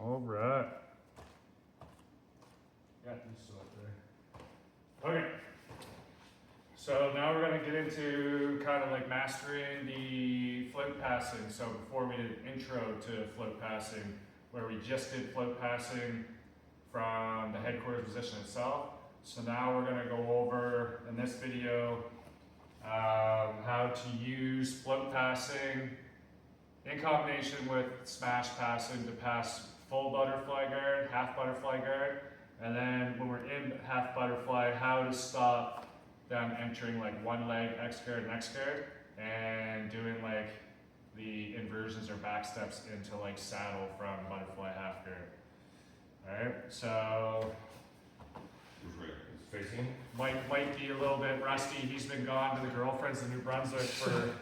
All right. Yeah, you still up there. Okay. So now we're going to get into kind of like mastering the float passing. So before we did intro to float passing, where we just did float passing from the headquarters position itself. So now we're going to go over in this video how to use float passing in combination with smash passing to pass full butterfly guard, half butterfly guard, and then when we're in half butterfly, how to stop them entering like one leg X guard and X guard and doing like the inversions or back steps into like saddle from butterfly half guard. Alright, so Facing? Mike might be a little bit rusty. He's been gone to the girlfriend's in New Brunswick for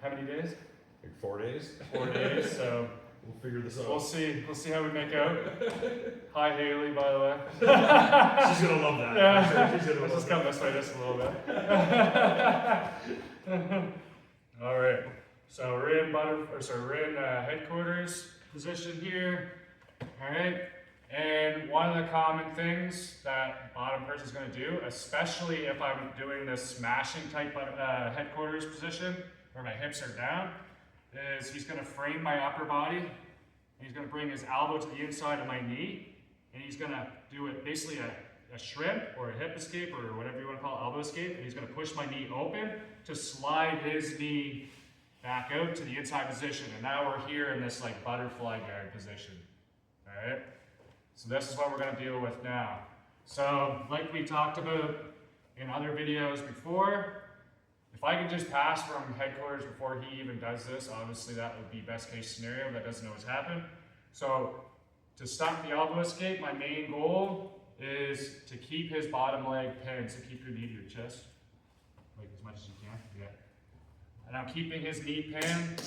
how many days? Like 4 days? 4 days, so We'll figure this out. we'll see how we make out. Hi Haley, by the way. She's gonna love that. Yeah. She's gonna Let's love just come this way just a little bit. All right. So we're in headquarters position here. All right. And one of the common things that bottom person's going to do, especially if I'm doing this smashing type headquarters position where my hips are down, is he's going to frame my upper body. And he's going to bring his elbow to the inside of my knee, and he's going to do it basically a shrimp or a hip escape or whatever you want to call it, elbow escape. And he's going to push my knee open to slide his knee back out to the inside position. And now we're here in this like butterfly guard position. All right. So this is what we're going to deal with now. So like we talked about in other videos before, if I can just pass from headquarters before he even does this, obviously that would be best case scenario. That doesn't always happen. So to stop the elbow escape, my main goal is to keep his bottom leg pinned. So keep your knee to your chest, like as much as you can. Yeah. And I'm keeping his knee pinned,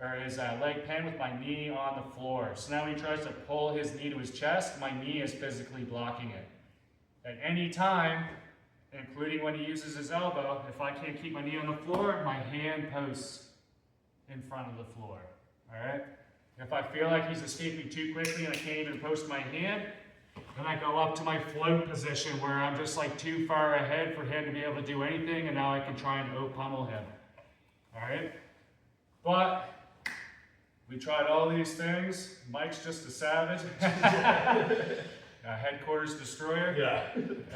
or his leg pinned with my knee on the floor. So now when he tries to pull his knee to his chest, my knee is physically blocking it. At any time, including when he uses his elbow, if I can't keep my knee on the floor, my hand posts in front of the floor. All right? If I feel like he's escaping too quickly and I can't even post my hand, then I go up to my float position where I'm just like too far ahead for him to be able to do anything, and now I can try and pummel him. All right? But we tried all these things. Mike's just a savage. Headquarters destroyer. Yeah.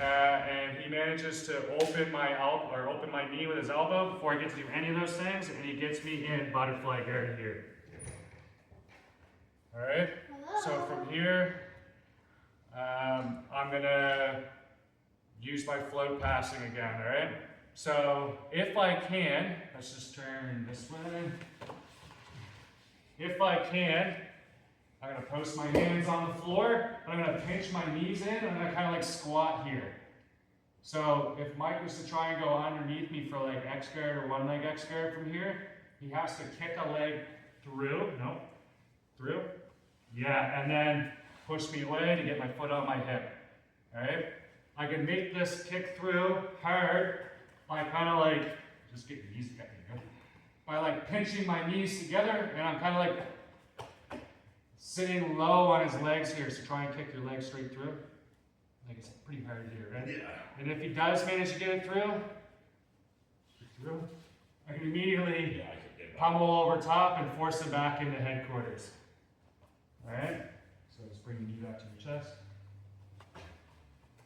And he manages to open my knee with his elbow before I get to do any of those things, and he gets me in butterfly guard here. All right. So from here, I'm gonna use my float passing again. All right. So if I can, let's just turn this way. If I can, I'm going to post my hands on the floor, but I'm going to pinch my knees in, and I'm going to kind of like squat here. So if Mike was to try and go underneath me for like X guard or one leg X guard from here, he has to kick a leg through, through, yeah, and then push me away to get my foot on my hip, all right? I can make this kick through hard by kind of like, just get your knees together, by like pinching my knees together, and I'm kind of like sitting low on his legs here, so try and kick your legs straight through. Like it's pretty hard here, right? Yeah. And if he does manage to get it through, I can immediately pummel over top and force him back into headquarters. All right? So let's bring your knee back to your chest.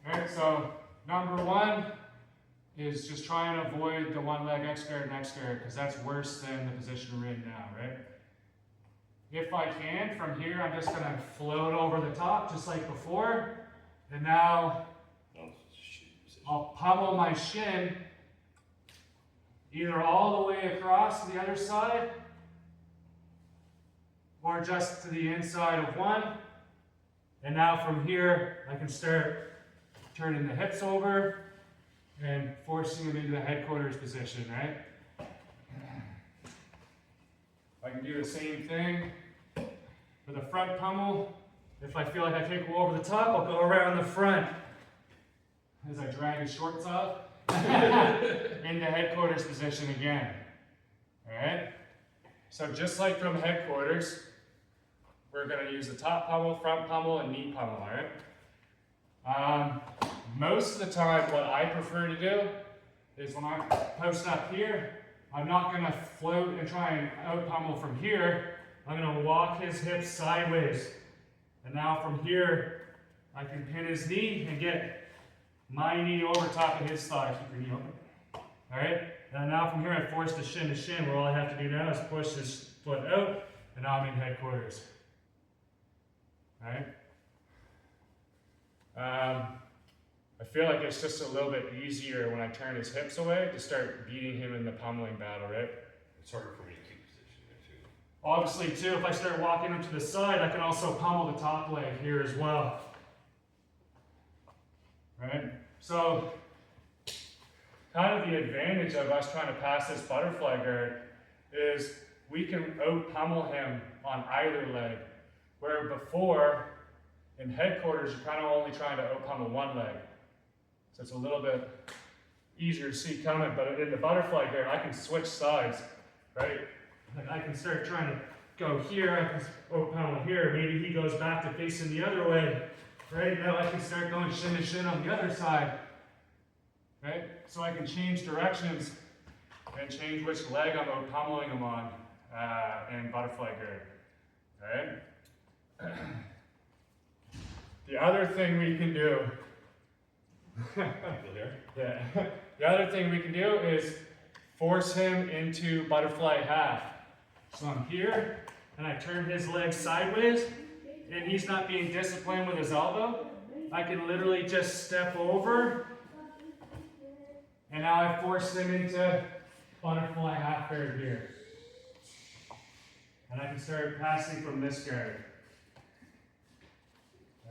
All right, so number one is just try and avoid the one leg X guard and X guard, because that's worse than the position we're in now, right? If I can, from here, I'm just going to float over the top, just like before. And now, I'll pummel my shin either all the way across to the other side, or just to the inside of one. And now from here, I can start turning the hips over and forcing them into the headquarters position, right? I can do the same thing with a front pummel. If I feel like I can't go over the top, I'll go around the front as I drag his shorts off into headquarters position again. All right? So just like from headquarters, we're gonna use the top pummel, front pummel, and knee pummel, all right? Most of the time, what I prefer to do is when I post up here, I'm not gonna float and try and out pummel from here. I'm gonna walk his hips sideways. And now from here, I can pin his knee and get my knee over top of his thigh. Keep your knee open. All right? And now from here, I force the shin to shin, where all I have to do now is push his foot out, and now I'm in headquarters. All right? I feel like it's just a little bit easier when I turn his hips away to start beating him in the pummeling battle, right? It's harder for me to keep position there too. Obviously, too, if I start walking him to the side, I can also pummel the top leg here as well. Right? So, kind of the advantage of us trying to pass this butterfly guard is we can out pummel him on either leg. Where before, in headquarters, you're kind of only trying to out pummel one leg. So it's a little bit easier to see coming, but in the butterfly guard, I can switch sides, right? Like I can start trying to go here, I can out pummel here, maybe he goes back to facing the other way, right? Now I can start going shin to shin on the other side, right? So I can change directions and change which leg I'm out pummeling him on in butterfly guard, right? The other thing we can do yeah. The other thing we can do is force him into butterfly half. So I'm here, and I turn his leg sideways, and he's not being disciplined with his elbow. I can literally just step over, and now I force him into butterfly half guard here. And I can start passing from this guard.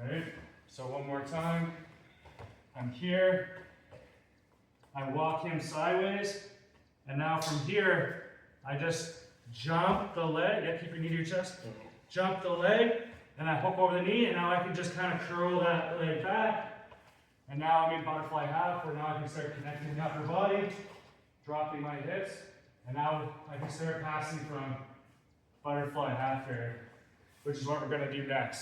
Alright, so one more time. I'm here, I walk him sideways, and now from here, I just jump the leg, yeah, keep your knee to your chest, jump the leg, and I hook over the knee, and now I can just kind of curl that leg back, and now I'm in butterfly half, where now I can start connecting the upper body, dropping my hips, and now I can start passing from butterfly half here, which is what we're going to do next.